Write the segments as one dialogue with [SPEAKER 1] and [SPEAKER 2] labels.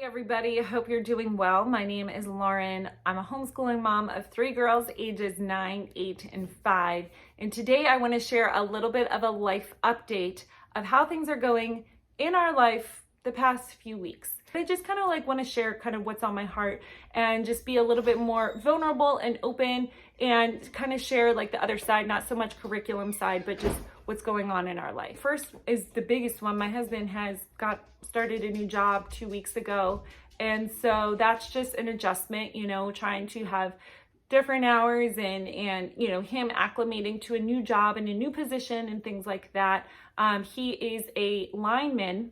[SPEAKER 1] Everybody, I hope you're doing well. My name is Lauren. I'm a homeschooling mom of 3 girls ages 9, 8, and 5. And today I want to share a little bit of a life update of how things are going in our life the past few weeks. I just kind of want to share kind of what's on my heart and just be a little bit more vulnerable and open and kind of share the other side, not so much curriculum side, but just what's going on in our life. First is the biggest one. My husband has started a new job 2 weeks ago. And so that's just an adjustment, trying to have different hours and him acclimating to a new job and a new position and things like that. He is a lineman.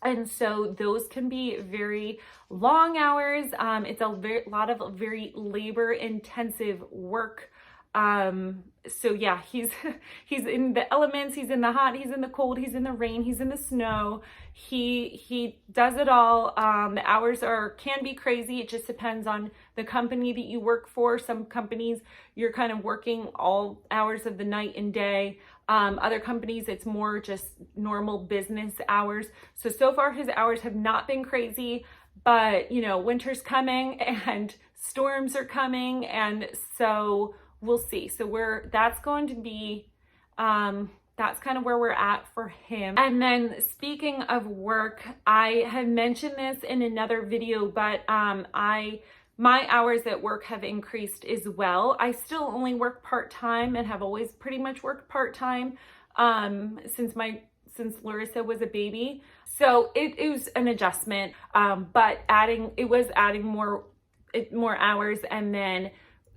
[SPEAKER 1] And so those can be very long hours. It's a lot of very labor intensive work. So yeah, he's in the elements, he's in the hot, he's in the cold, he's in the rain, he's in the snow. He does it all. The hours can be crazy. It just depends on the company that you work for. Some companies you're kind of working all hours of the night and day. Other companies, it's more just normal business hours. So far his hours have not been crazy, but winter's coming and storms are coming. And so we'll see. So that's going to be, that's kind of where we're at for him. And then speaking of work, I have mentioned this in another video, but my hours at work have increased as well. I still only work part-time and have always pretty much worked part-time since Larissa was a baby. So it was an adjustment, but it was adding more hours and then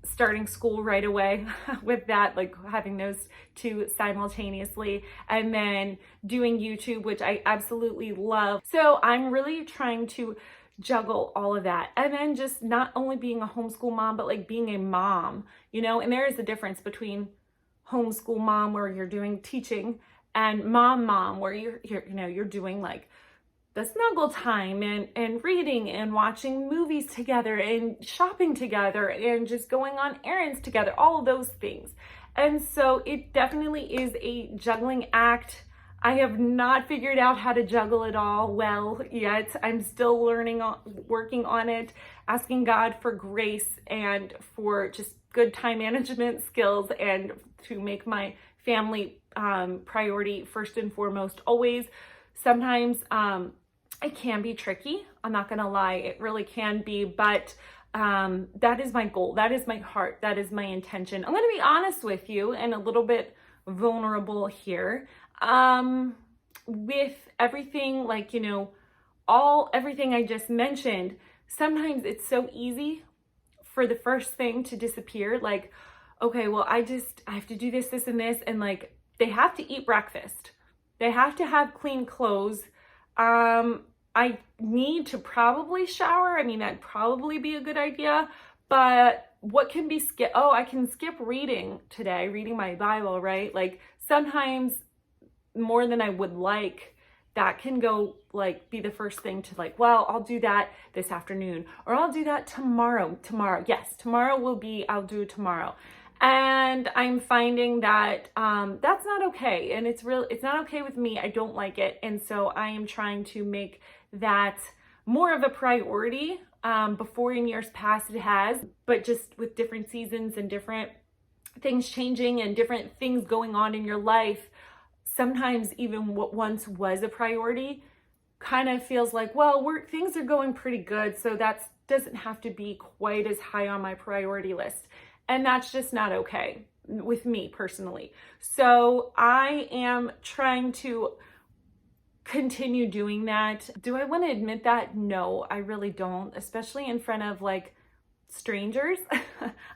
[SPEAKER 1] starting school right away with that, having those two simultaneously, and then doing YouTube, which I absolutely love. So I'm really trying to juggle all of that. And then just not only being a homeschool mom, but being a mom, and there is a difference between homeschool mom where you're doing teaching and mom where you're doing the snuggle time and reading and watching movies together and shopping together and just going on errands together, all of those things. And so it definitely is a juggling act. I have not figured out how to juggle it all well yet. I'm still working on it, asking God for grace and for just good time management skills and to make my family priority first and foremost always. Sometimes it can be tricky. I'm not gonna lie, it really can be, but that is my goal. That is my heart. That is my intention. I'm gonna be honest with you and a little bit vulnerable here. With everything, everything I just mentioned, sometimes it's so easy for the first thing to disappear. Okay, well, I have to do this, and this, and they have to eat breakfast. They have to have clean clothes. I need to probably shower. I mean, that'd probably be a good idea, but what can be skipped? Oh, I can skip reading today, reading my Bible, right? Sometimes more than I would like, that can go be the first thing to well, I'll do that this afternoon, or I'll do that tomorrow. Yes, I'll do it tomorrow. And I'm finding that that's not okay. And it's not okay with me. I don't like it. And so I am trying to make that more of a priority. Before in years past it has, but just with different seasons and different things changing and different things going on in your life, sometimes even what once was a priority kind of feels things are going pretty good. So that doesn't have to be quite as high on my priority list. And that's just not okay with me personally. So I am trying to continue doing that. Do I want to admit that? No, I really don't, especially in front of strangers.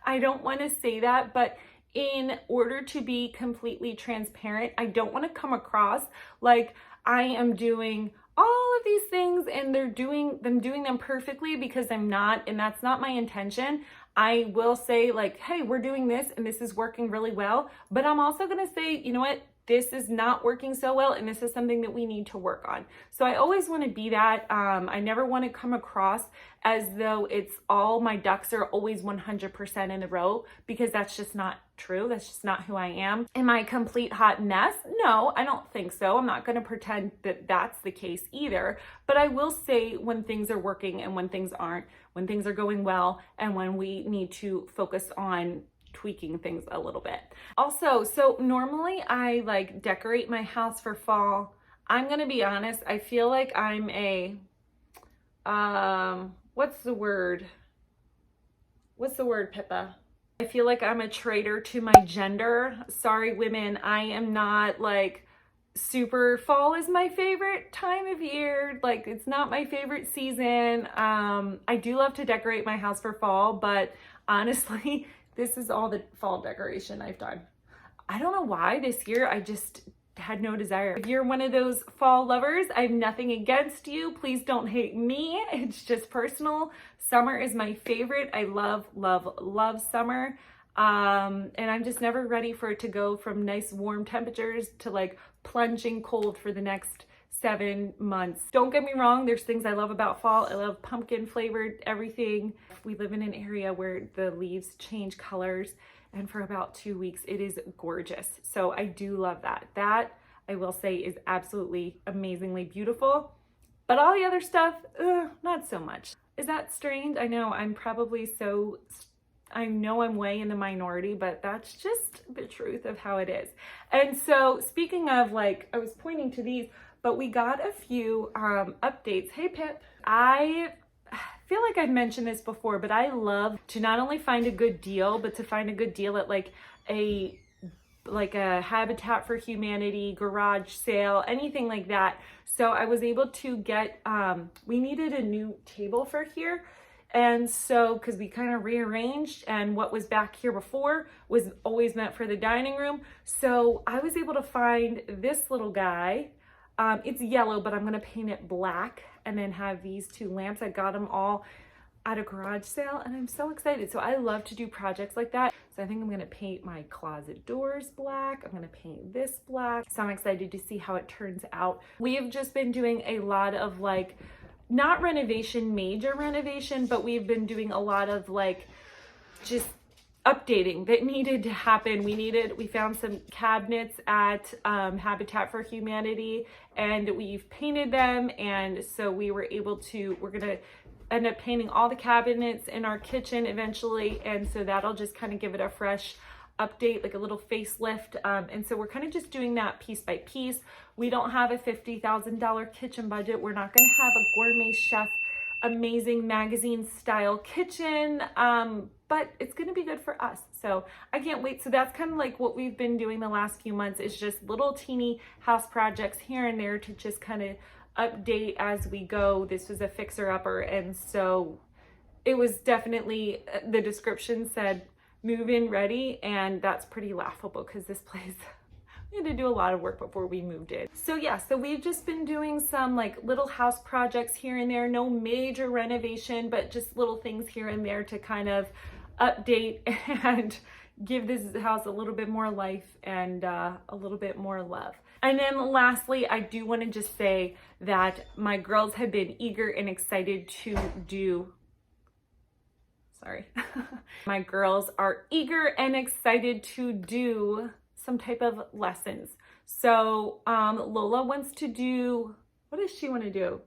[SPEAKER 1] I don't want to say that, but in order to be completely transparent, I don't want to come across like I am doing all of these things and I'm doing them perfectly, because I'm not, and that's not my intention. I will say hey, we're doing this and this is working really well, but I'm also going to say, you know what, this is not working so well and this is something that we need to work on. So I always want to be that. I never want to come across as though it's all my ducks are always 100% in a row, because that's just not true. That's just not who I am. Am I a complete hot mess? No, I don't think so. I'm not going to pretend that that's the case either. But I will say when things are working and when things aren't, when things are going well, and when we need to focus on tweaking things a little bit. Also, so normally I like decorate my house for fall. I'm going to be honest. I feel like I'm a, what's the word? What's the word, Pippa? I feel like I'm a traitor to my gender. Sorry, women. I am not like super, fall is my favorite time of year. Like, it's not my favorite season. I do love to decorate my house for fall, but honestly, this is all the fall decoration I've done. I don't know why this year I just had no desire. If you're one of those fall lovers, I have nothing against you. Please don't hate me. It's just personal. Summer is my favorite. I love, love, love summer. And I'm just never ready for it to go from nice warm temperatures to like plunging cold for the next 7 months. Don't get me wrong, there's things I love about fall. I love pumpkin flavored everything. We live in an area where the leaves change colors, and for about 2 weeks it is gorgeous. So I do love that. That I will say is absolutely amazingly beautiful. But all the other stuff, not so much. Is that strange? I know I'm probably I know I'm way in the minority, but that's just the truth of how it is. And so speaking of, like, I was pointing to these, but we got a few updates. Hey, Pip. I feel like I've mentioned this before, but I love to not only find a good deal, but to find a good deal at like a Habitat for Humanity garage sale, anything like that. So I was able to get, we needed a new table for here. And so, because we kind of rearranged, and what was back here before was always meant for the dining room. So I was able to find this little guy. It's yellow, but I'm going to paint it black and then have these two lamps. I got them all at a garage sale, and I'm so excited. So I love to do projects like that. So I think I'm going to paint my closet doors black. I'm going to paint this black. So I'm excited to see how it turns out. We have just been doing a lot of like, not renovation, major renovation, but we've been doing a lot of like just updating that needed to happen. We found some cabinets at Habitat for Humanity, and we've painted them. And so we're gonna end up painting all the cabinets in our kitchen eventually. And so that'll just kind of give it a fresh update, like a little facelift. And so we're kind of just doing that piece by piece. We don't have a $50,000 kitchen budget. We're not going to have a gourmet chef, amazing magazine style kitchen, but it's going to be good for us. So I can't wait. So that's kind of like what we've been doing the last few months, is just little teeny house projects here and there to just kind of update as we go. This was a fixer-upper, and so it was definitely, the description said move-in ready, and that's pretty laughable because this place, we had to do a lot of work before we moved in. So yeah, so we've just been doing some like little house projects here and there, no major renovation, but just little things here and there to kind of update and give this house a little bit more life and a little bit more love. And then lastly, I do want to just say that my girls have been eager and excited to do, my girls are eager and excited to do some type of lessons. So Lola wants to do, what does she want to do?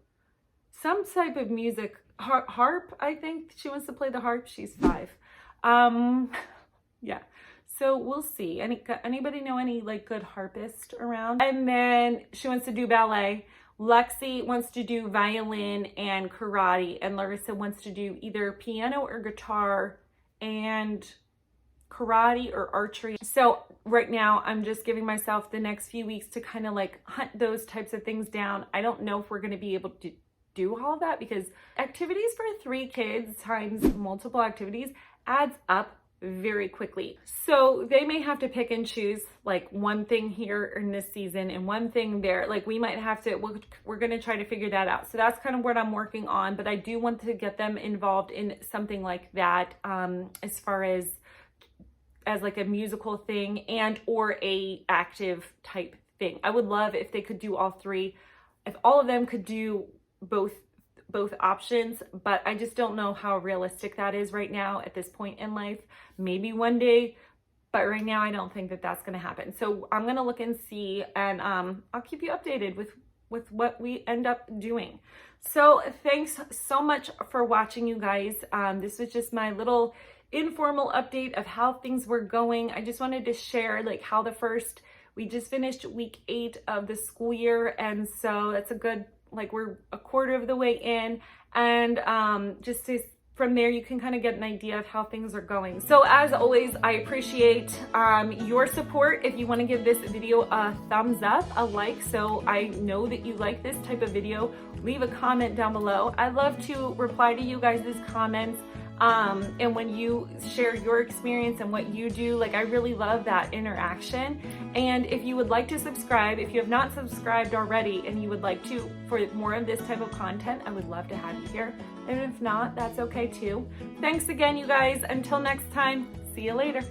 [SPEAKER 1] Some type of music, harp, I think. She wants to play the harp. She's 5. Yeah. So we'll see. Anybody know any like good harpist around? And then she wants to do ballet. Lexi wants to do violin and karate, and Larissa wants to do either piano or guitar and karate or archery. So right now I'm just giving myself the next few weeks to kind of like hunt those types of things down. I don't know if we're going to be able to do all of that, because activities for 3 kids times multiple activities adds up very quickly. So they may have to pick and choose like one thing here in this season and one thing there. Like we might have to, we're going to try to figure that out. So that's kind of what I'm working on, but I do want to get them involved in something like that, as far as like a musical thing and or a active type thing. I would love if they could do all 3, if all of them could do both options, but I just don't know how realistic that is right now at this point in life. Maybe one day but right now I don't think that that's going to happen. So I'm going to look and see, and I'll keep you updated with what we end up doing. So thanks so much for watching, you guys. This was just my little informal update of how things were going. I just wanted to share like how we just finished week 8 of the school year, and so that's a good, like, we're a quarter of the way in, and from there you can kind of get an idea of how things are going. So as always, I appreciate your support. If you want to give this video a thumbs up, a like, so I know that you like this type of video, leave a comment down below. I love to reply to you guys' comments. And when you share your experience and what you do, like, I really love that interaction. And if you would like to subscribe, if you have not subscribed already and you would like to, for more of this type of content, I would love to have you here. And if not, that's okay too. Thanks again, you guys. Until next time, see you later.